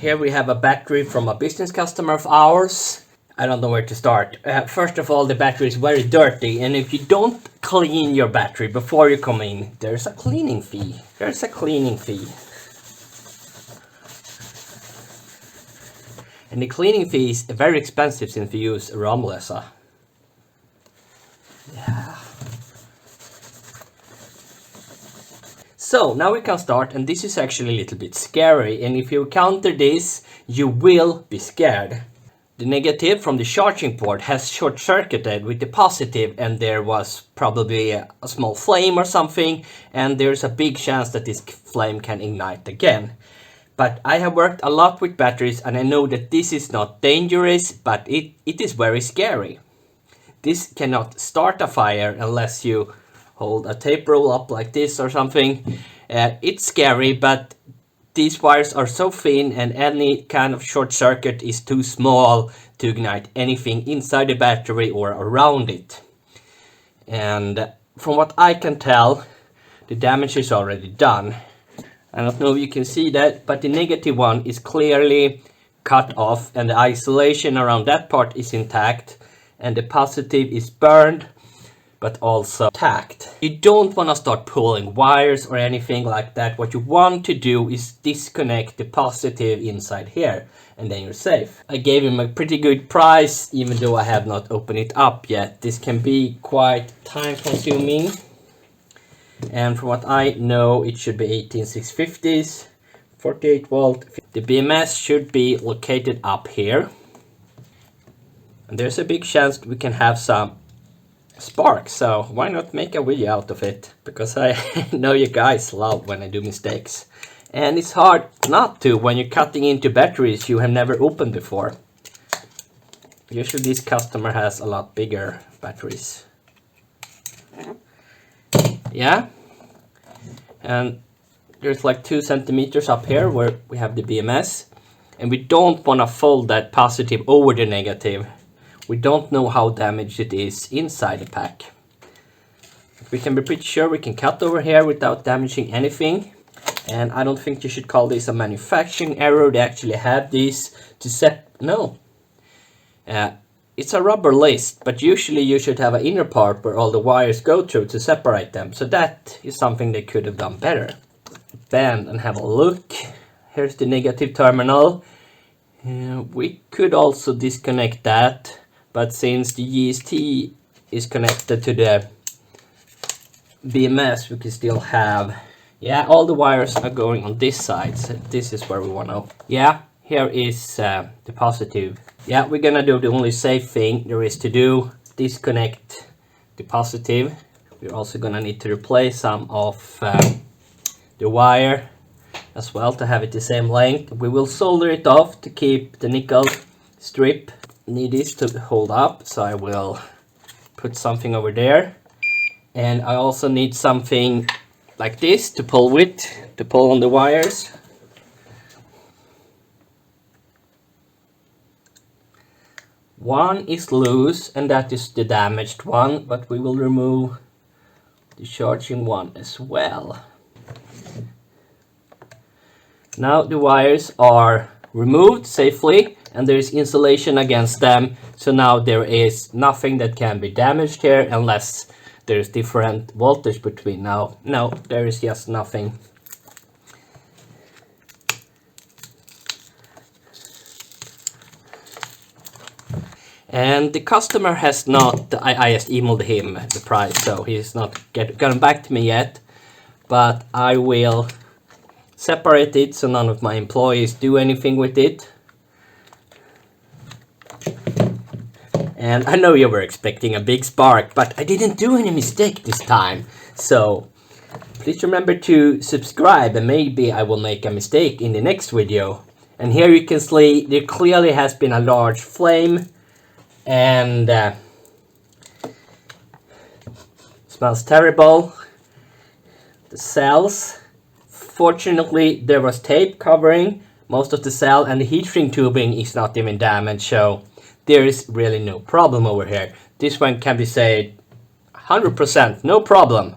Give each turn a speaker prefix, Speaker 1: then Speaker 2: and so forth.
Speaker 1: Here we have a battery from a business customer of ours. I don't know where to start. First of all, the battery is very dirty, and if you don't clean your battery before you come in, there's a cleaning fee. There's a cleaning fee. And the cleaning fee is very expensive since we use Ramlösa. Yeah. So now we can start, and this is actually a little bit scary, and if you encounter this, you will be scared. The negative from the charging port has short-circuited with the positive, and there was probably a small flame or something, and there's a big chance that this flame can ignite again. But I have worked a lot with batteries, and I know that this is not dangerous, but it is very scary. This cannot start a fire unless you hold a tape roll up like this or something. It's scary, but these wires are so thin and any kind of short circuit is too small to ignite anything inside the battery or around it. And from what I can tell, the damage is already done. I don't know if you can see that, but the negative one is clearly cut off and the isolation around that part is intact, and the positive is burned but also tacked. You don't want to start pulling wires or anything like that. What you want to do is disconnect the positive inside here, and then you're safe. I gave him a pretty good price, even though I have not opened it up yet. This can be quite time consuming, and from what I know, it should be 18650s, 48 volt. The BMS should be located up here, and there's a big chance we can have some spark, so why not make a video out of it? Because I know you guys love when I do mistakes, and it's hard not to when you're cutting into batteries you have never opened before. Usually this customer has a lot bigger batteries. Yeah, and there's like 2 centimeters up here where we have the BMS, and we don't want to fold that positive over the negative. We don't know how damaged it is inside the pack. We can be pretty sure we can cut over here without damaging anything. And I don't think you should call this a manufacturing error. They actually have this to it's a rubber list, but usually you should have an inner part where all the wires go through to separate them. So that is something they could have done better. Bend and have a look. Here's the negative terminal. We could also disconnect that. But since the GST is connected to the BMS, we can still have, yeah, all the wires are going on this side. So this is where we want to, yeah, here is the positive. Yeah, we're gonna do the only safe thing there is to do, disconnect the positive. We're also gonna need to replace some of the wire as well to have it the same length. We will solder it off to keep the nickel strip. Need this to hold up, so I will put something over there, and I also need something like this to pull with, to pull on the wires. One is loose, and that is the damaged one, but we will remove the charging one as well. Now the wires are removed safely, and there is insulation against them, so now there is nothing that can be damaged here unless there is different voltage between. Now no, there is just nothing. And the customer has not, I just emailed him the price, so he's not gotten back to me yet, but I will separate it so none of my employees do anything with it. And I know you were expecting a big spark, but I didn't do any mistake this time. So please remember to subscribe, and maybe I will make a mistake in the next video. And here you can see there clearly has been a large flame, and smells terrible. The cells, fortunately there was tape covering most of the cell, and the heat shrink tubing is not even damaged, so there is really no problem over here. This one can be said 100% no problem.